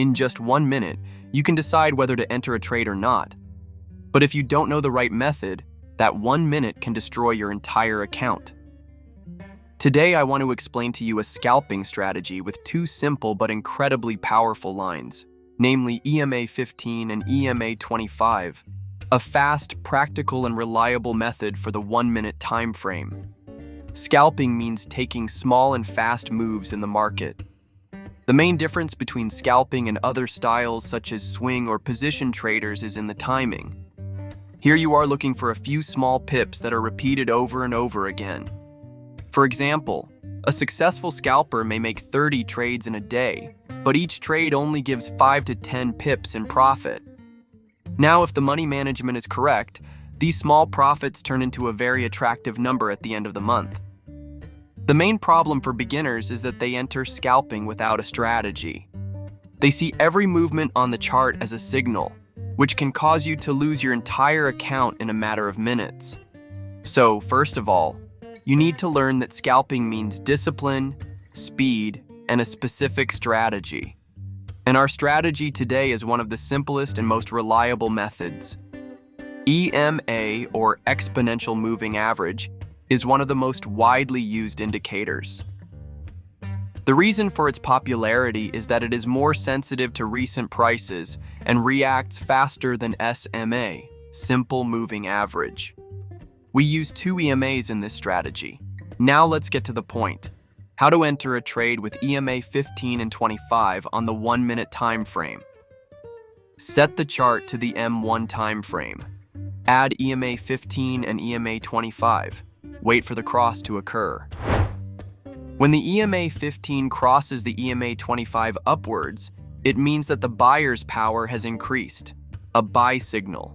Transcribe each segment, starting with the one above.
in just 1 minute, you can decide whether to enter a trade or not. But if you don't know the right method, that 1 minute can destroy your entire account. Today, I want to explain to you a scalping strategy with 2 simple but incredibly powerful lines, namely EMA 15 and EMA 25, a fast, practical, and reliable method for the 1-minute time frame. Scalping means taking small and fast moves in the market. The main difference between scalping and other styles such as swing or position traders is in the timing. Here you are looking for a few small pips that are repeated over and over again. For example, a successful scalper may make 30 trades in a day, but each trade only gives 5 to 10 pips in profit. Now, if the money management is correct, these small profits turn into a very attractive number at the end of the month. The main problem for beginners is that they enter scalping without a strategy. They see every movement on the chart as a signal, which can cause you to lose your entire account in a matter of minutes. So, first of all, you need to learn that scalping means discipline, speed, and a specific strategy. And our strategy today is one of the simplest and most reliable methods. EMA, or exponential moving average, is one of the most widely used indicators. The reason for its popularity is that it is more sensitive to recent prices and reacts faster than SMA, simple moving average. We use 2 EMAs in this strategy. Now let's get to the point. How to enter a trade with EMA 15 and 25 on the 1-minute time frame. Set the chart to the M1 time frame. Add EMA 15 and EMA 25. Wait for the cross to occur. When the EMA 15 crosses the EMA 25 upwards, it means that the buyer's power has increased, a buy signal.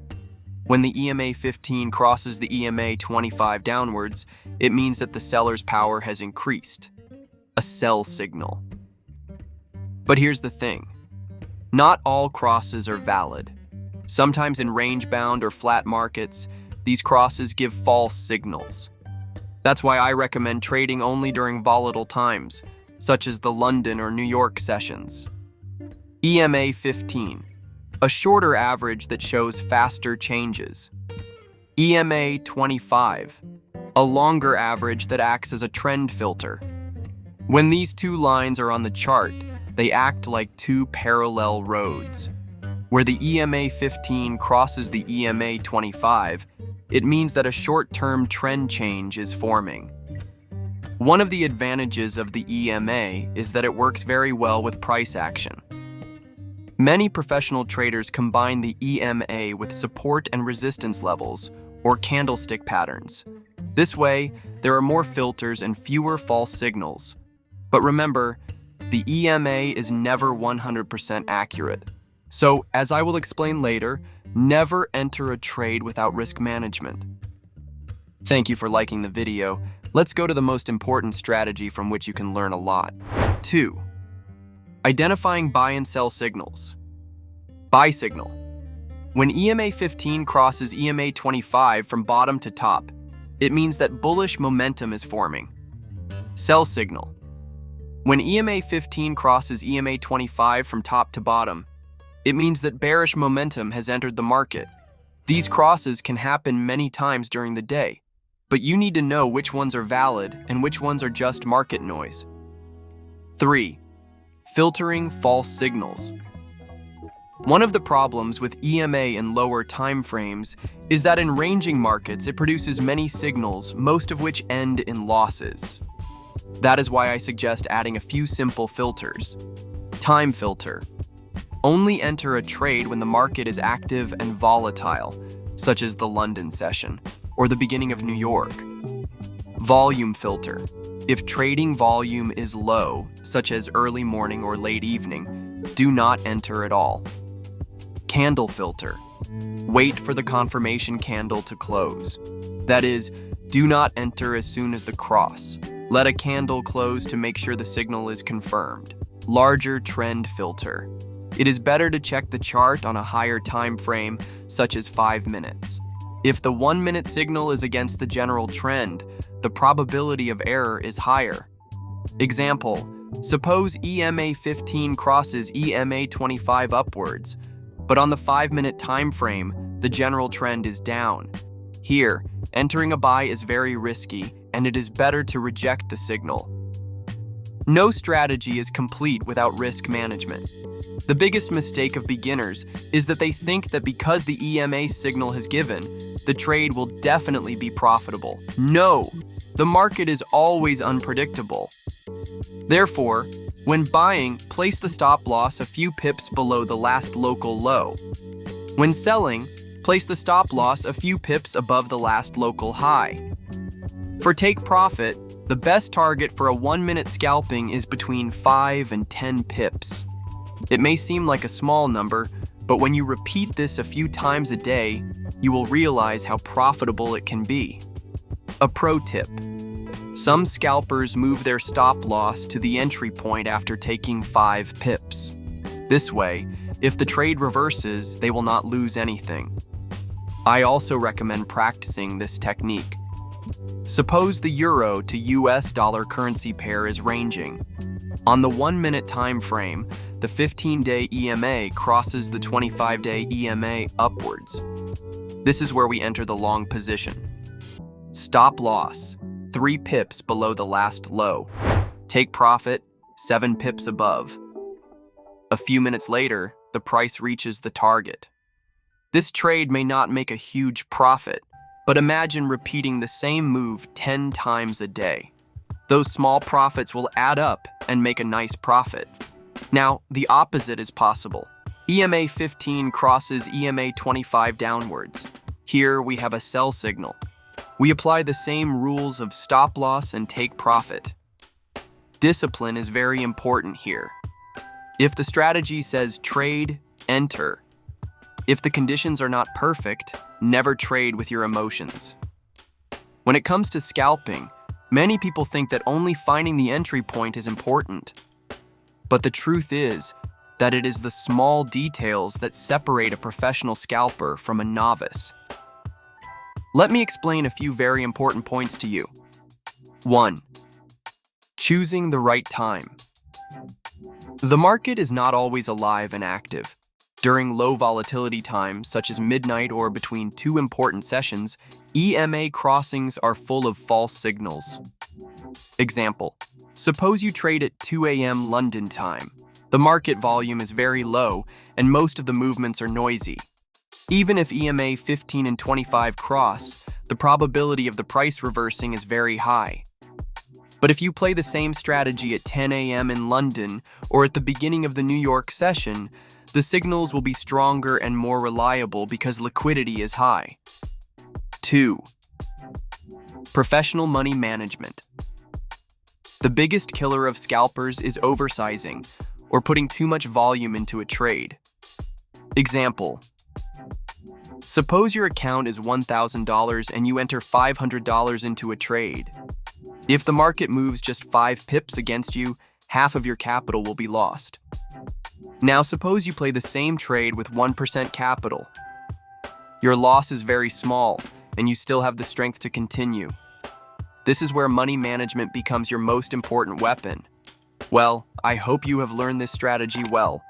When the EMA 15 crosses the EMA 25 downwards, it means that the seller's power has increased, a sell signal. But here's the thing. Not all crosses are valid. Sometimes in range-bound or flat markets, these crosses give false signals. That's why I recommend trading only during volatile times, such as the London or New York sessions. EMA 15, a shorter average that shows faster changes. EMA 25, a longer average that acts as a trend filter. When these 2 lines are on the chart, they act like 2 parallel roads. Where the EMA 15 crosses the EMA 25, it means that a short-term trend change is forming. One of the advantages of the EMA is that it works very well with price action. Many professional traders combine the EMA with support and resistance levels, or candlestick patterns. This way, there are more filters and fewer false signals. But remember, the EMA is never 100% accurate. So, as I will explain later, never enter a trade without risk management. Thank you for liking the video. Let's go to the most important strategy from which you can learn a lot. 2. Identifying buy and sell signals. Buy signal. When EMA 15 crosses EMA 25 from bottom to top, it means that bullish momentum is forming. Sell signal. When EMA 15 crosses EMA 25 from top to bottom, it means that bearish momentum has entered the market. These crosses can happen many times during the day, but you need to know which ones are valid and which ones are just market noise. 3. Filtering false signals. One of the problems with EMA in lower time frames is that in ranging markets it produces many signals, most of which end in losses. That is why I suggest adding a few simple filters. Time filter. Only enter a trade when the market is active and volatile, such as the London session or the beginning of New York. Volume filter. If trading volume is low, such as early morning or late evening, do not enter at all. Candle filter. Wait for the confirmation candle to close. That is, do not enter as soon as the cross. Let a candle close to make sure the signal is confirmed. Larger trend filter. It is better to check the chart on a higher time frame, such as 5 minutes. If the 1-minute signal is against the general trend, the probability of error is higher. Example, Suppose EMA 15 crosses EMA 25 upwards, but on the 5-minute time frame, the general trend is down. Here, entering a buy is very risky, and it is better to reject the signal. No strategy is complete without risk management. The biggest mistake of beginners is that they think that because the EMA signal has given, the trade will definitely be profitable. No, the market is always unpredictable. Therefore, when buying, place the stop loss a few pips below the last local low. When selling, place the stop loss a few pips above the last local high. For take profit, the best target for a 1-minute scalping is between 5 and 10 pips. It may seem like a small number, but when you repeat this a few times a day, you will realize how profitable it can be. A pro tip: some scalpers move their stop loss to the entry point after taking 5 pips. This way, if the trade reverses, they will not lose anything. I also recommend practicing this technique. Suppose the euro to US dollar currency pair is ranging. On the 1-minute time frame, the 15-day EMA crosses the 25-day EMA upwards. This is where we enter the long position. Stop loss: 3 pips below the last low. Take profit: 7 pips above. A few minutes later, the price reaches the target. This trade may not make a huge profit, but imagine repeating the same move 10 times a day. Those small profits will add up and make a nice profit. Now, the opposite is possible. EMA 15 crosses EMA 25 downwards. Here we have a sell signal. We apply the same rules of stop loss and take profit. Discipline is very important here. If the strategy says trade, enter. If the conditions are not perfect, never trade with your emotions. When it comes to scalping, many people think that only finding the entry point is important. But the truth is that it is the small details that separate a professional scalper from a novice. Let me explain a few very important points to you. 1. Choosing the right time. The market is not always alive and active. During low volatility times, such as midnight or between 2 important sessions, EMA crossings are full of false signals. Example: suppose you trade at 2 a.m. London time. The market volume is very low, and most of the movements are noisy. Even if EMA 15 and 25 cross, the probability of the price reversing is very high. But if you play the same strategy at 10 a.m. in London or at the beginning of the New York session, the signals will be stronger and more reliable because liquidity is high. 2. Professional money management. The biggest killer of scalpers is oversizing, or putting too much volume into a trade. Example: suppose your account is $1,000 and you enter $500 into a trade. If the market moves just 5 pips against you, half of your capital will be lost. Now suppose you play the same trade with 1% capital. Your loss is very small, and you still have the strength to continue. This is where money management becomes your most important weapon. Well, I hope you have learned this strategy well.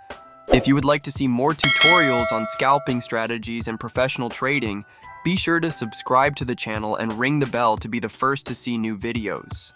If you would like to see more tutorials on scalping strategies and professional trading, be sure to subscribe to the channel and ring the bell to be the first to see new videos.